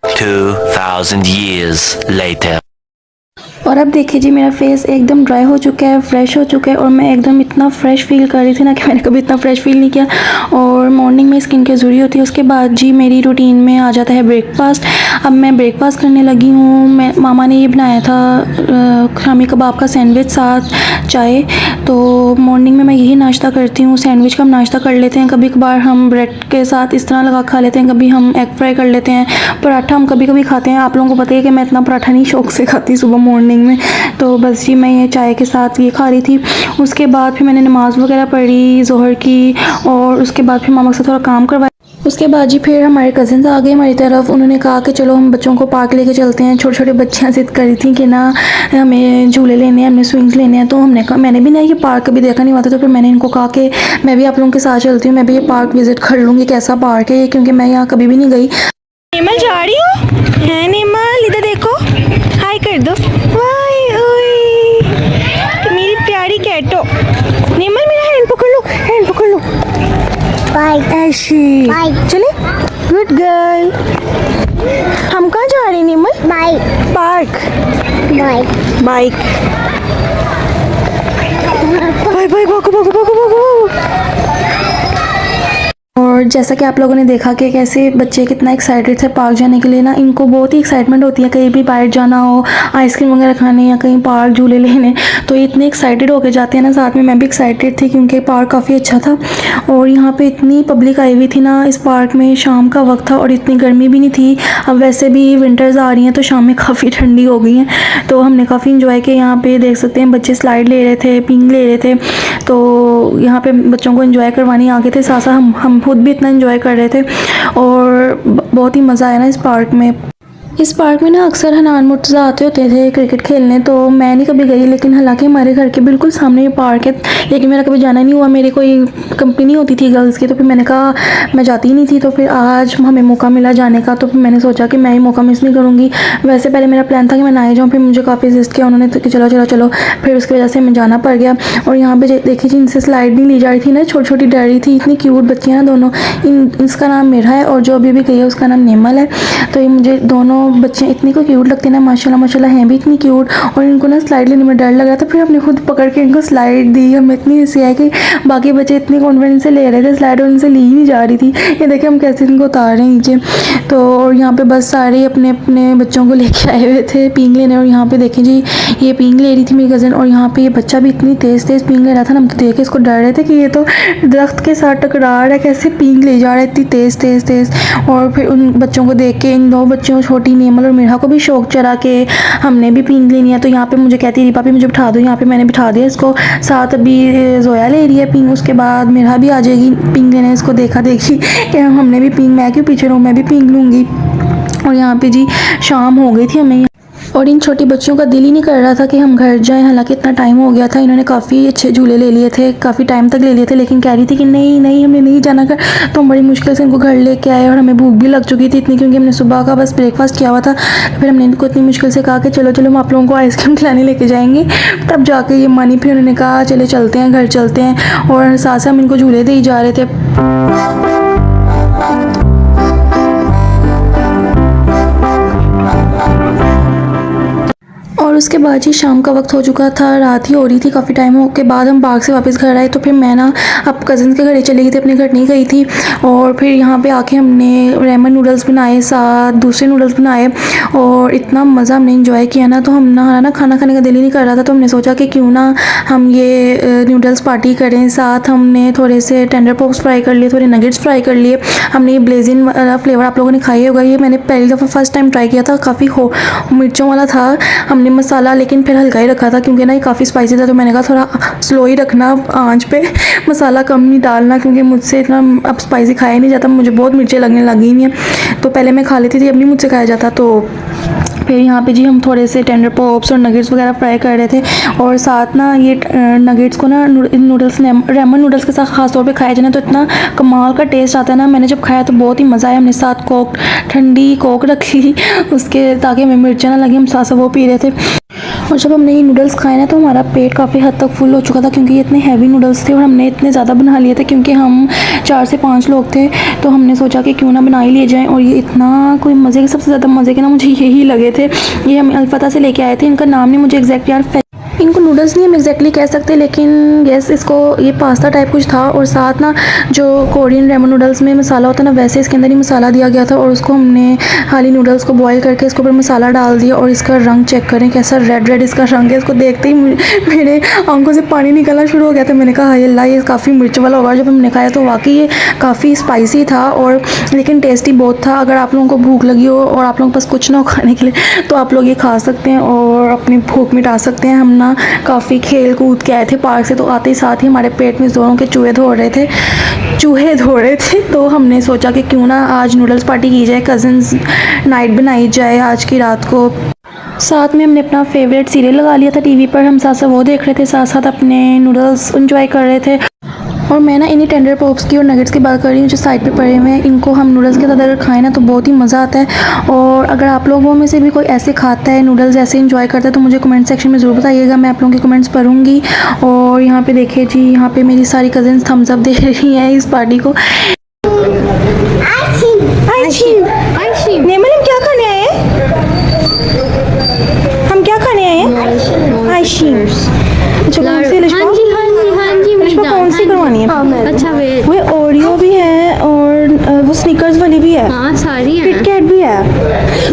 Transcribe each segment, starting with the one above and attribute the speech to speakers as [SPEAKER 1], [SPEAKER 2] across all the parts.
[SPEAKER 1] 2000 years later।
[SPEAKER 2] और अब देखिए जी मेरा फेस एकदम ड्राई हो चुका है, फ्रेश हो चुका है। और मैं एकदम इतना फ्रेश फील कर रही थी ना कि मैंने कभी इतना फ्रेश फील नहीं किया। और मॉर्निंग में स्किन केयर ज़रूरी होती है। उसके बाद जी मेरी रूटीन में आ जाता है ब्रेकफास्ट। अब मैं ब्रेकफास्ट करने लगी हूँ। मैं मामा ने ये बनाया था शामी कबाब का सैंडविच साथ चाय। तो मॉर्निंग में मैं यही नाश्ता करती हूँ, सैंडविच का हम नाश्ता कर लेते हैं। कभी कभार हम ब्रेड के साथ इस तरह लगा खा लेते हैं, कभी हम एग फ्राई कर लेते हैं। पराठा हम कभी कभी खाते हैं। आप लोगों को पता है कि मैं इतना पराठा नहीं शौक से खाती सुबह मॉर्निंग में। तो बस जी मैं ये चाय के साथ ये खा रही थी। उसके बाद फिर मैंने नमाज़ वगैरह पढ़ी ज़ोहर की, और उसके बाद फिर मामा से थोड़ा काम करवाया। उसके बाद जी फिर हमारे कज़न्स आ गए हमारी तरफ। उन्होंने कहा कि चलो हम बच्चों को पार्क लेके चलते हैं। छोटे छोटे बच्चियाँ ज़िद कर रही थी कि ना हमें झूले लेने हैं, हमें स्विंग्स लेने हैं। तो हमने कहा, मैंने भी ना ये पार्क कभी देखा नहीं हुआ था, तो फिर मैंने इनको कहा कि मैं भी आप लोगों के साथ चलती हूँ, मैं भी ये पार्क विज़िट कर लूँगी कैसा पार्क है ये, क्योंकि मैं यहाँ कभी भी नहीं गई।
[SPEAKER 3] नेमल जा रही हो है? नेमल इधर देखो, हाय कर दो। वाई ओए मेरी प्यारी कैटो। नेमल मेरा हैंड पकड़ लो, हैंड पकड़ लो। बाय ऐशी चले, गुड गर्ल। हम कहाँ जा रहे हैं Nemal? Bike park, bike bike. Bye bye, भागो भागो भागो भागो।
[SPEAKER 2] और जैसा कि आप लोगों ने देखा कि कैसे बच्चे कितना एक्साइटेड थे पार्क जाने के लिए ना, इनको बहुत ही एक्साइटमेंट होती है कहीं भी बाहर जाना हो, आइसक्रीम वगैरह खाने या कहीं पार्क झूले लेने, तो ये इतने एक्साइटेड होकर जाते हैं ना। साथ में मैं भी एक्साइटेड थी क्योंकि पार्क काफ़ी अच्छा था और यहाँ पे इतनी पब्लिक आई हुई थी ना इस पार्क में। शाम का वक्त था और इतनी गर्मी भी नहीं थी। अब वैसे भी विंटर्स आ रही हैं तो शाम में काफ़ी ठंडी हो गई हैं, तो हमने काफ़ी इन्जॉय किया। यहाँ पे देख सकते हैं बच्चे स्लाइड ले रहे थे, पिंग ले रहे थे, तो यहाँ पे बच्चों को एंजॉय करवाने आ गए थे। साथ साथ हम खुद भी इतना एंजॉय कर रहे थे और बहुत ही मज़ा आया ना इस पार्क में। इस पार्क में ना अक्सर हनान मुर्तज़ा आते होते थे क्रिकेट खेलने, तो मैं नहीं कभी गई, लेकिन हालांकि हमारे घर के बिल्कुल सामने ये पार्क है, लेकिन मेरा कभी जाना नहीं हुआ। मेरी कोई कंपनी नहीं होती थी गर्ल्स की, तो फिर मैंने कहा मैं जाती ही नहीं थी, तो फिर आज हमें मौका मिला जाने का, तो फिर मैंने सोचा कि मैं ही मौका मिस नहीं करूँगी। वैसे पहले मेरा प्लान था कि मैं ना ही जाऊँ, फिर मुझे काफ़ी इंसिस्ट किया उन्होंने, तो कि चलो चलो चलो, फिर उसकी वजह से मैं जाना पड़ गया। और यहाँ पर देखिए जी, इनसे स्लाइड नहीं ली जा रही थी ना, छोटी छोटी डर रही थी। इतनी क्यूट बच्चियाँ हैं दोनों। इसका नाम मेरा है और जो अभी भी गई है उसका नाम नेमल है। तो ये मुझे दोनों बच्चे इतनी क्यूट लगती है ना, माशाल्लाह माशाल्लाह हैं भी इतनी क्यूट। और इनको ना स्लाइड लेने में डर लग रहा था, फिर हमने खुद पकड़ के इनको स्लाइड दी। हमें इतनी हंसी आई कि बाकी बच्चे इतनी कॉन्फिडेंस से ले रहे थे स्लाइड और उनसे ली ही नहीं जा रही थी। ये देखिए हम कैसे इनको उतार रहे हैं नीचे। तो और यहाँ पे बस सारे अपने अपने बच्चों को लेके आए हुए थे पींग लेने। और यहाँ पे देखें जी, ये पींग ले रही थी मेरी कज़न, और यहाँ पे ये बच्चा भी इतनी तेज़ तेज़ पींग ले रहा था ना, हम तो देख के इसको डर रहे थे कि ये तो दरख्त के साथ टकरा रहा है, कैसे पींग ले जा रहा है इतनी तेज़ तेज़ तेज़। और फिर उन बच्चों को देख के इन दो बच्चों, छोटी नेमल और मेरा को भी शौक चढ़ा के हमने भी पींग लेनी है। तो यहाँ पे मुझे कहती रही पापी मुझे बिठा दो, यहाँ पे मैंने बिठा दिया इसको। साथ अभी जोया ले रही है पींग, उसके बाद मेरा भी आ जाएगी पींग लेने। इसको देखा देखी कि हमने भी पींग, मैं क्यों पीछे रहूँ, मैं भी पींग लूँगी। और यहाँ पे जी शाम हो गई थी हमें, और इन छोटी बच्चियों का दिल ही नहीं कर रहा था कि हम घर जाएं। हालांकि इतना टाइम हो गया था, इन्होंने काफ़ी अच्छे झूले ले लिए थे, काफ़ी टाइम तक ले लिए थे, लेकिन कह रही थी कि नहीं नहीं हमें नहीं जाना घर। तो हम बड़ी मुश्किल से इनको घर लेके आए और हमें भूख भी लग चुकी थी इतनी, क्योंकि हमने सुबह का बस ब्रेकफास्ट किया हुआ था। फिर हमने इनको इतनी मुश्किल से कहा कि चलो चलो हम आप लोगों को आइसक्रीम खिलाने लेके जाएंगे, तब जाके ये मानी। फिर उन्होंने कहा चले चलते हैं, घर चलते हैं। और साथ साथ हम इनको झूले दे ही जा रहे थे। और उसके बाद जी शाम का वक्त हो चुका था, रात ही हो रही थी। काफ़ी टाइम हो के बाद हम पार्क से वापस घर आए, तो फिर मैं ना अब कज़न के घर ही चली गई थी, अपने घर नहीं गई थी। और फिर यहाँ पे आके हमने रेमन नूडल्स बनाए, साथ दूसरे नूडल्स बनाए, और इतना मज़ा हमने इंजॉय किया ना। तो हम ना खाना खाने का दिल ही नहीं कर रहा था, तो हमने सोचा कि क्यों ना हम ये नूडल्स पार्टी करें। साथ हमने थोड़े से टेंडर पॉप्स फ्राई कर लिए, थोड़े नगेट्स फ्राई कर लिए। हमने ये ब्लेजिन वाला फ्लेवर आप लोगों ने खाई होगा, ये मैंने पहली दफ़ा फर्स्ट टाइम ट्राई किया था। काफ़ी मिर्चों वाला था। हमने मसाला लेकिन फिर हल्का ही रखा था, क्योंकि ना ये काफ़ी स्पाइसी था, तो मैंने कहा थोड़ा स्लो ही रखना आंच पे, मसाला कम नहीं डालना, क्योंकि मुझसे इतना अब स्पाइसी खाया नहीं जाता, मुझे बहुत मिर्चें लगने लगी हुई हैं। तो पहले मैं खा लेती थी, अब नहीं मुझसे खाया जाता। तो फिर यहाँ पे जी हम थोड़े से टेंडर पॉप्स और नगेट्स वगैरह फ्राई कर रहे थे, और साथ ना ये नगेट्स को ना नूडल्स रेमन नूडल्स के साथ ख़ास तौर पे खाया जाए तो इतना कमाल का टेस्ट आता है ना। मैंने जब खाया तो बहुत ही मज़ा आया। हमने साथ ठंडी कोक रख ली उसके, ताकि हमें मिर्चें ना लगी, हम साथ वो पी रहे थे। और जब हमने ये नूडल्स खाए ना तो हमारा पेट काफ़ी हद तक फुल हो चुका था, क्योंकि ये इतने हैवी नूडल्स थे और हमने इतने ज़्यादा बना लिए थे, क्योंकि हम 4 से 5 लोग थे। तो हमने सोचा कि क्यों ना बना ही लिए जाएं। और ये इतना कोई मज़े के, सबसे ज़्यादा मज़े के ना मुझे यही लगे थे। ये हम अल्फता से लेके आए थे, इनका नाम नहीं मुझे एग्जैक्ट यार, इनको नूडल्स नहीं हम एग्जैक्टली कह सकते, लेकिन यस इसको ये पास्ता टाइप कुछ था। और साथ ना जो कोरियन रेमन नूडल्स में मसाला होता है ना, वैसे इसके अंदर ही मसाला दिया गया था। और उसको हमने खाली नूडल्स को बॉईल करके इसके ऊपर मसाला डाल दिया। और इसका रंग चेक करें कैसा रेड रेड इसका रंग है। इसको देखते ही मेरे आंखों से पानी निकलना शुरू हो गया था। मैंने कहा हाय अल्लाह, ये काफ़ी मिर्च वाला होगा। जब हमने खाया तो वाकई ये काफ़ी स्पाइसी था, और लेकिन टेस्टी बहुत था। अगर आप लोगों को भूख लगी हो और आप लोगों के पास कुछ ना हो खाने के लिए, तो आप लोग ये खा सकते हैं और अपनी भूख मिटा सकते हैं। हम ना काफ़ी खेल कूद के आए थे पार्क से, तो आते ही साथ ही हमारे पेट में जोरों के चूहे दौड़ रहे थे। तो हमने सोचा कि क्यों ना आज नूडल्स पार्टी की जाए, कज़न्स नाइट बनाई जाए आज की रात को। साथ में हमने अपना फेवरेट सीरियल लगा लिया था टीवी पर, हम साथ साथ वो देख रहे थे, साथ साथ अपने नूडल्स एंजॉय कर रहे थे। और मैं ना इन्हीं टेंडर पॉप्स की और नगेट्स की बात कर रही हूँ जो साइड पे पड़े हुए हैं। इनको हम नूडल्स के साथ अगर खाएं ना तो बहुत ही मज़ा आता है। और अगर आप लोगों में से भी कोई ऐसे खाता है, नूडल्स ऐसे इंजॉय करता है, तो मुझे कमेंट सेक्शन में ज़रूर बताइएगा, मैं आप लोगों के कमेंट्स पढ़ूंगी। और यहाँ पे देखिए जी, यहाँ पे मेरी सारी कज़न्स थम्स अप दे रही हैं इस पार्टी को।
[SPEAKER 3] नेमल हम क्या खाने आए हैं? हम क्या खाने आए हैं? आइसक्रीम। अच्छा कौन सी लिशा?
[SPEAKER 4] हाँ जी
[SPEAKER 3] लिशा कौन सी करवानी है?
[SPEAKER 4] अच्छा
[SPEAKER 3] वो ओरियो भी है और है,
[SPEAKER 2] हाँ सारी हैं।
[SPEAKER 3] किटकैट भी है,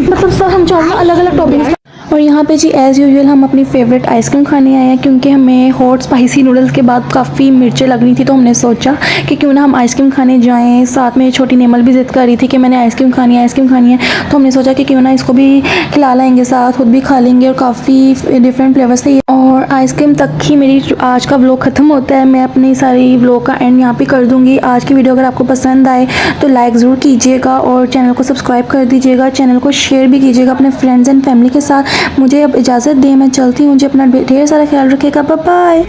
[SPEAKER 3] मतलब सब हम चारों अलग अलग टॉपिक्स।
[SPEAKER 2] और यहाँ पे जी एज़ यूजुअल हम अपनी फेवरेट आइसक्रीम खाने आए हैं, क्योंकि हमें हॉट स्पाइसी नूडल्स के बाद काफ़ी मिर्चें लग रही थी, तो हमने सोचा कि क्यों ना हम आइसक्रीम खाने जाएं। साथ में छोटी नेमल भी ज़िद कर रही थी कि मैंने आइसक्रीम खानी है, तो हमने सोचा कि क्यों ना इसको भी खिला लाएंगे, साथ खुद भी खा लेंगे। और काफ़ी डिफरेंट फ्लेवर्स थे। और आइसक्रीम तक ही मेरी आज का व्लॉग ख़त्म होता है। मैं अपनी सारी व्लॉग का एंड यहाँ पे कर दूँगी। आज की वीडियो अगर आपको पसंद आए तो लाइक ज़रूर कीजिएगा और चैनल को सब्सक्राइब कर दीजिएगा। चैनल को शेयर भी कीजिएगा अपने फ्रेंड्स एंड फैमिली के साथ। मुझे अब इजाज़त दें, मैं चलती हूँ। मुझे अपना ढेर सारा ख्याल रखिएगा। Bye bye.